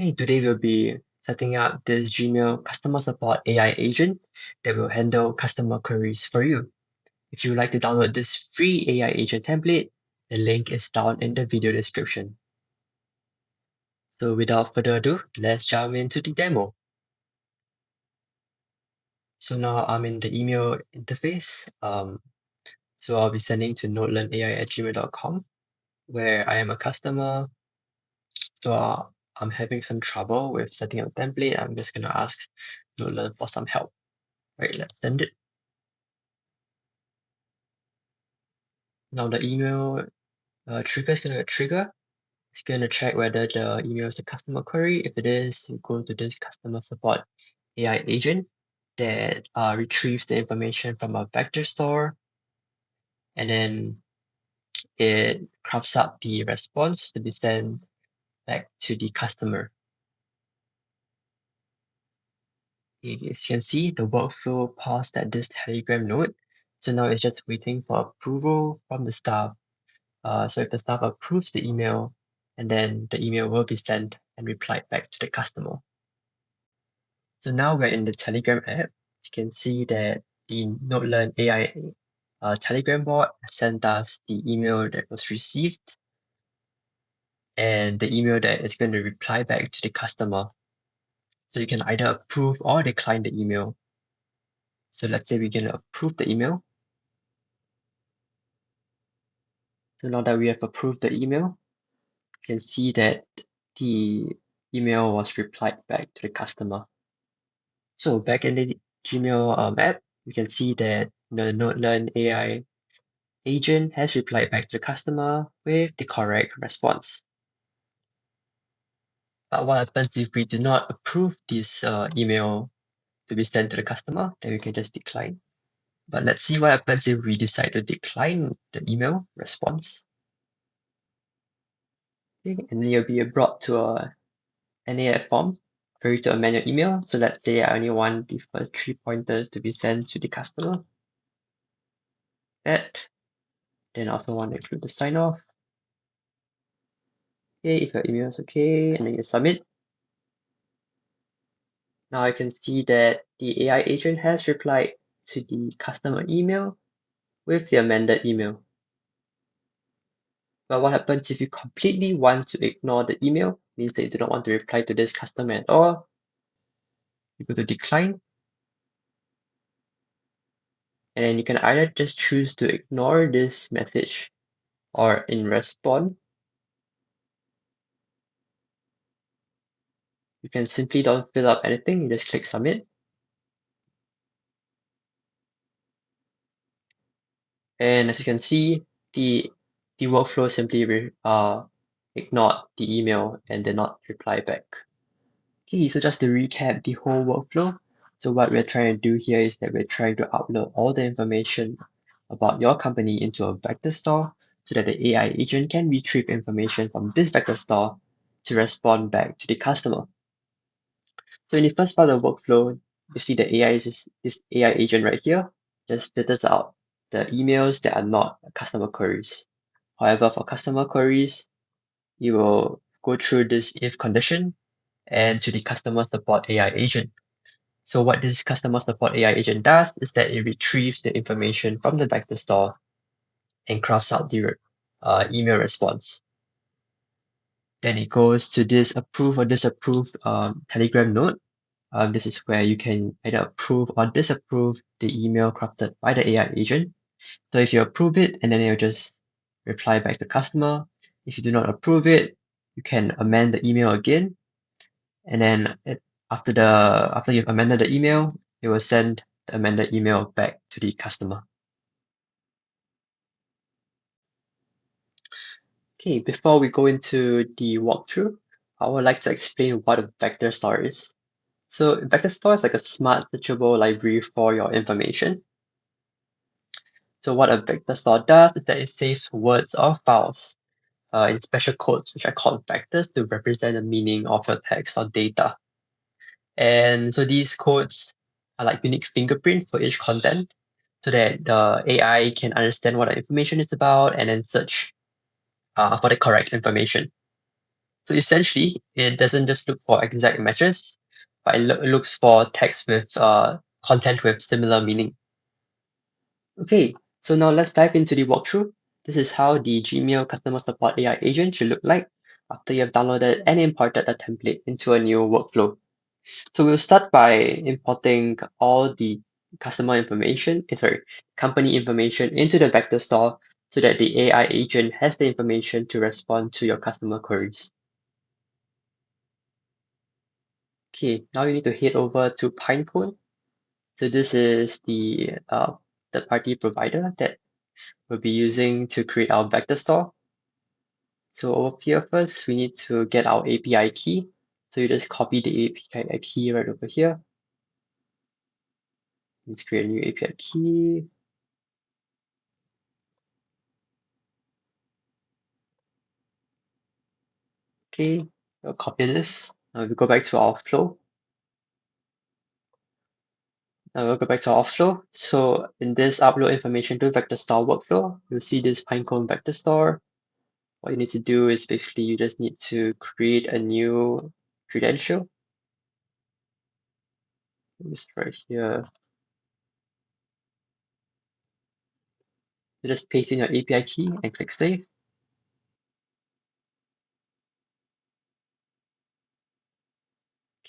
Hey, today we'll be setting up this Gmail customer support AI agent that will handle customer queries for you. If you would like to download this free AI agent template, the link is down in the video description. So without further ado, let's jump into the demo. So now I'm in the email interface. So I'll be sending to notelearnai@gmail.com where I am a customer. So I'm having some trouble with setting up a template. I'm just going to ask Notelearn for some help. Right, let's send it. Now the email trigger is going to trigger. It's going to check whether the email is a customer query. If it is, you go to this customer support AI agent that retrieves the information from a vector store, and then it crafts up the response to be sent back to the customer. As you can see, the workflow paused at this Telegram note. So now it's just waiting for approval from the staff. So if the staff approves the email, and then the email will be sent and replied back to the customer. So now we're in the Telegram app. You can see that the NoteLearn AI Telegram bot sent us the email that was received and the email that is going to reply back to the customer. So you can either approve or decline the email. So let's say we're going to approve the email. So now that we have approved the email, you can see that the email was replied back to the customer. So back in the Gmail app, you can see that the NoteLearn AI agent has replied back to the customer with the correct response. But what happens if we do not approve this email to be sent to the customer? Then we can just decline. But let's see what happens if we decide to decline the email response. Okay, and then you'll be brought to a NAF form for you to amend your email. So let's say I only want the first 3 pointers to be sent to the customer. That. Then I also want to include the sign off. Okay, if your email is okay, and then you submit. Now I can see that the AI agent has replied to the customer email with the amended email. But what happens if you completely want to ignore the email? Means that you do not want to reply to this customer at all. You go to decline. And then you can either just choose to ignore this message, or in response, you can simply don't fill up anything, you just click submit. And as you can see, the workflow simply ignored the email and did not reply back. Okay, so just to recap the whole workflow. So what we're trying to do here is that we're trying to upload all the information about your company into a vector store so that the AI agent can retrieve information from this vector store to respond back to the customer. So in the first part of the workflow, you see the this AI agent right here just filters out the emails that are not customer queries. However, for customer queries, you will go through this if condition and to the customer support AI agent. So what this customer support AI agent does is that it retrieves the information from the vector store and crafts out the email response. Then it goes to this approve or disapprove Telegram note. This is where you can either approve or disapprove the email crafted by the AI agent. So if you approve it, and then it'll just reply back to the customer. If you do not approve it, you can amend the email again. And then after you've amended the email, it will send the amended email back to the customer. Okay, before we go into the walkthrough, I would like to explain what a vector store is. So a vector store is like a smart searchable library for your information. So what a vector store does is that it saves words or files in special codes, which are called vectors, to represent the meaning of your text or data. And so these codes are like unique fingerprints for each content so that the AI can understand what the information is about and then search for the correct information. So essentially, it doesn't just look for exact matches, but it looks for text with content with similar meaning. Okay, so now let's dive into the walkthrough. This is how the Gmail customer support AI agent should look like after you have downloaded and imported a template into a new workflow. So we'll start by importing all the customer information, company information into the vector store so that the AI agent has the information to respond to your customer queries. Okay, now you need to head over to Pinecone. So this is the third-party provider that we'll be using to create our vector store. So over here first, we need to get our API key. So you just copy the API key right over here. Let's create a new API key. Okay, we'll copy this. Now we go back to our flow. Now we'll go back to our flow. So in this upload information to vector store workflow, you'll see this Pinecone vector store. What you need to do is basically you just need to create a new credential. Just right here. You just paste in your API key and click save.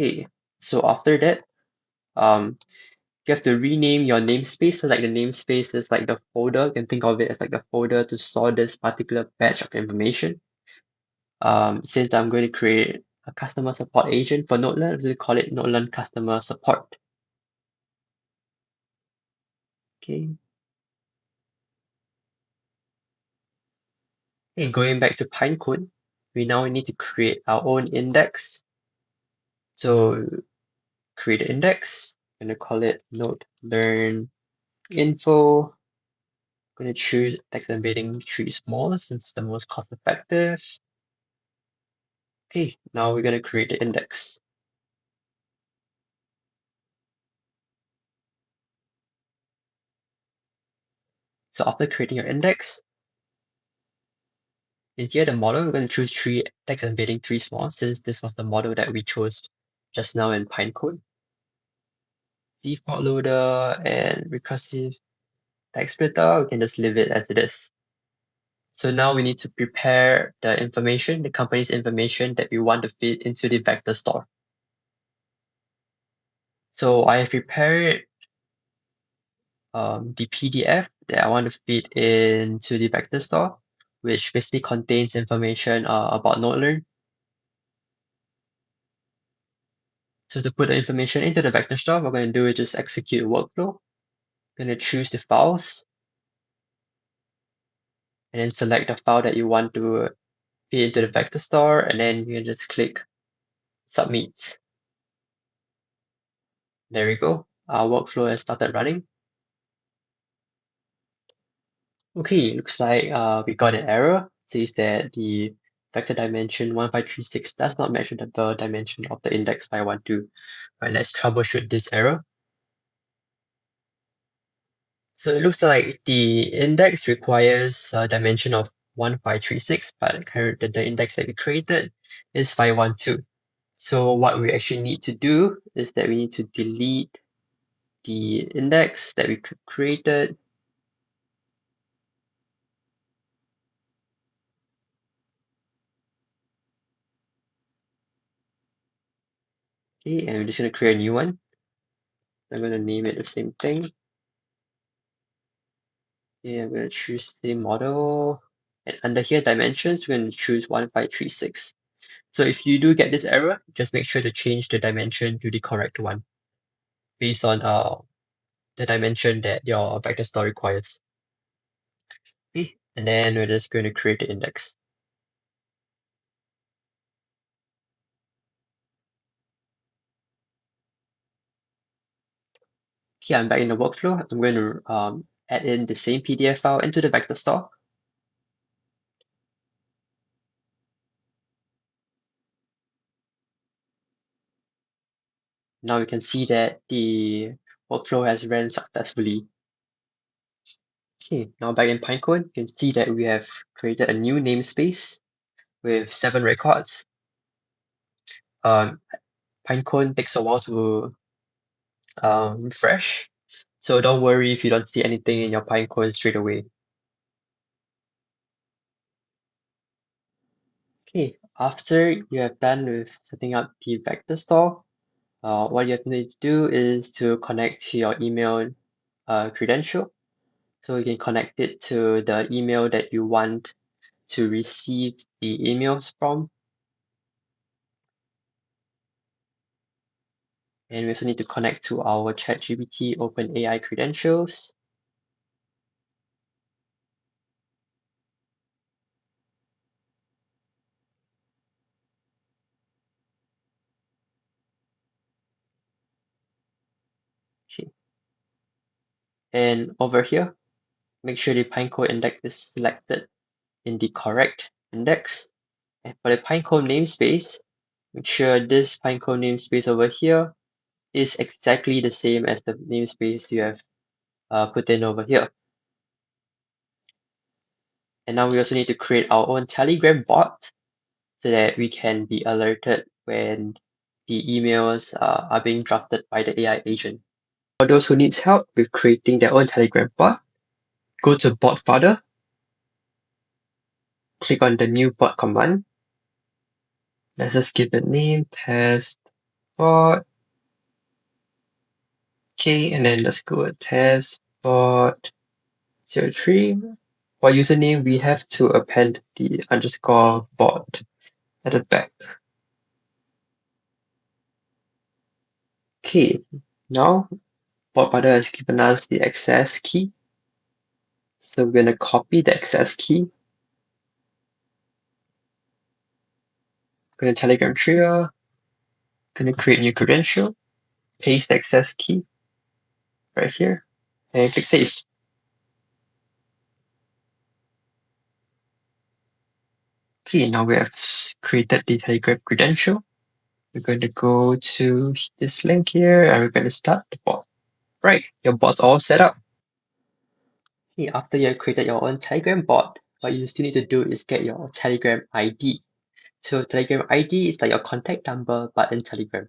Okay, so after that, you have to rename your namespace. So like the namespace is like the folder. You can think of it as like the folder to store this particular batch of information. Since I'm going to create a customer support agent for NodeLearn, we'll call it NodeLearn Customer Support. Okay. Okay, going back to Pinecone, we now need to create our own index. So create an index. I'm gonna call it NodeLearn Info. I'm gonna choose text embedding 3 small since it's the most cost effective. Okay, now we're gonna create the index. So after creating your index, in here the model, we're going to choose text embedding 3 small since this was the model that we chose just now in Pinecone. Default loader and recursive text splitter, we can just leave it as it is. So now we need to prepare the information, the company's information that we want to feed into the vector store. So I have prepared the PDF that I want to feed into the vector store, which basically contains information about NodeLearn. So to put the information into the vector store, what we're going to do is just execute workflow. We're going to choose the files and then select the file that you want to feed into the vector store, and then you can just click submit. There we go. Our workflow has started running. Okay, looks like we got an error. It says that the vector dimension 1536 does not match the dimension of the index 512. Right, let's troubleshoot this error. So it looks like the index requires a dimension of 1536, but the index that we created is 512. So what we actually need to do is that we need to delete the index that we created. Okay, and we're just going to create a new one. I'm going to name it the same thing. Okay, I'm going to choose the model. And under here, dimensions, we're going to choose 1536. So if you do get this error, just make sure to change the dimension to the correct one based on the dimension that your vector store requires. Okay, and then we're just going to create the index. Okay, I'm back in the workflow. I'm going to add in the same PDF file into the vector store. Now we can see that the workflow has ran successfully. Okay, now back in Pinecone, you can see that we have created a new namespace with 7 records. um, Pinecone takes a while to refresh, so don't worry if you don't see anything in your Pinecone straight away. Okay, after you have done with setting up the vector store, what you have need to do is to connect to your email credential. So you can connect it to the email that you want to receive the emails from. And we also need to connect to our ChatGPT OpenAI credentials. Okay. And over here, make sure the Pinecone index is selected in the correct index. And for the Pinecone namespace, make sure this Pinecone namespace over here is exactly the same as the namespace you have put in over here. And now we also need to create our own Telegram bot so that we can be alerted when the emails are being drafted by the AI agent. For those who needs help with creating their own Telegram bot, go to bot folder, click on the new bot command. Let's just give it name test bot. Okay, and then let's go with test bot 03. For username, we have to append the underscore bot at the back. Okay, now bot folder has given us the access key. So we're gonna copy the access key. Go to Telegram trio, gonna create new credential, paste the access key right here, and click save. Okay, now we have created the Telegram credential. We're going to go to this link here and we're going to start the bot. Right, your bot's all set up. Okay, after you have created your own Telegram bot, what you still need to do is get your Telegram ID. So Telegram ID is like your contact number, but in Telegram.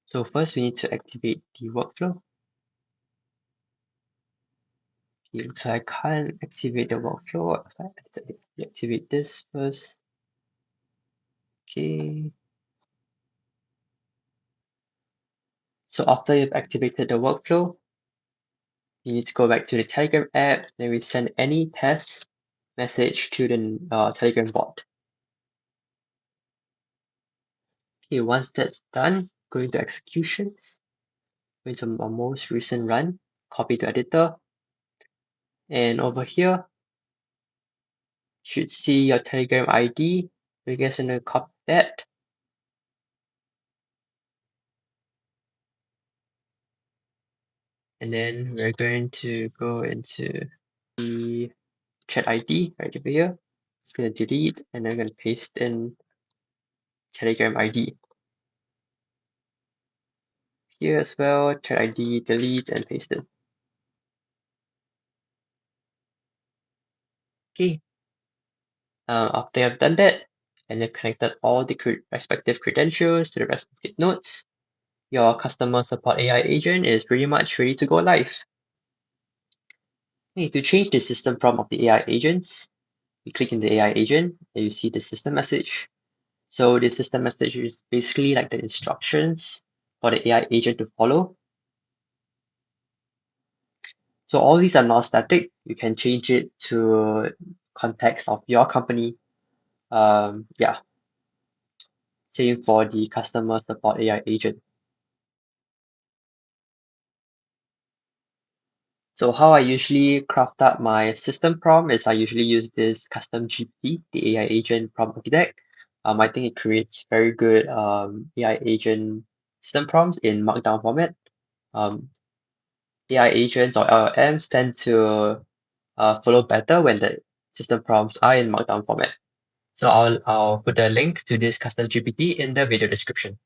So first we need to activate the workflow. Okay, so I can't activate the workflow. I activate this first. Okay. So after you've activated the workflow, you need to go back to the Telegram app, then we send any test message to the Telegram bot. Okay, once that's done, go into executions, go into our most recent run, copy to editor, and over here, you should see your Telegram ID. We're just gonna copy that. And then we're going to go into the chat ID right over here. Just gonna delete and then I'm gonna paste in Telegram ID. Here as well, chat ID, delete and paste it. Okay. After you have done that, and you've connected all the respective credentials to the respective nodes, your customer support AI agent is pretty much ready to go live. Okay, to change the system prompt of the AI agents, you click in the AI agent and you see the system message. So the system message is basically like the instructions for the AI agent to follow. So all these are not static. You can change it to context of your company. Yeah, same for the customer support AI agent. So how I usually craft up my system prompt is I usually use this custom GPT, the AI agent prompt architect. I think it creates very good AI agent system prompts in Markdown format. AI agents or LLMs tend to follow better when the system prompts are in Markdown format. So I'll put a link to this custom GPT in the video description.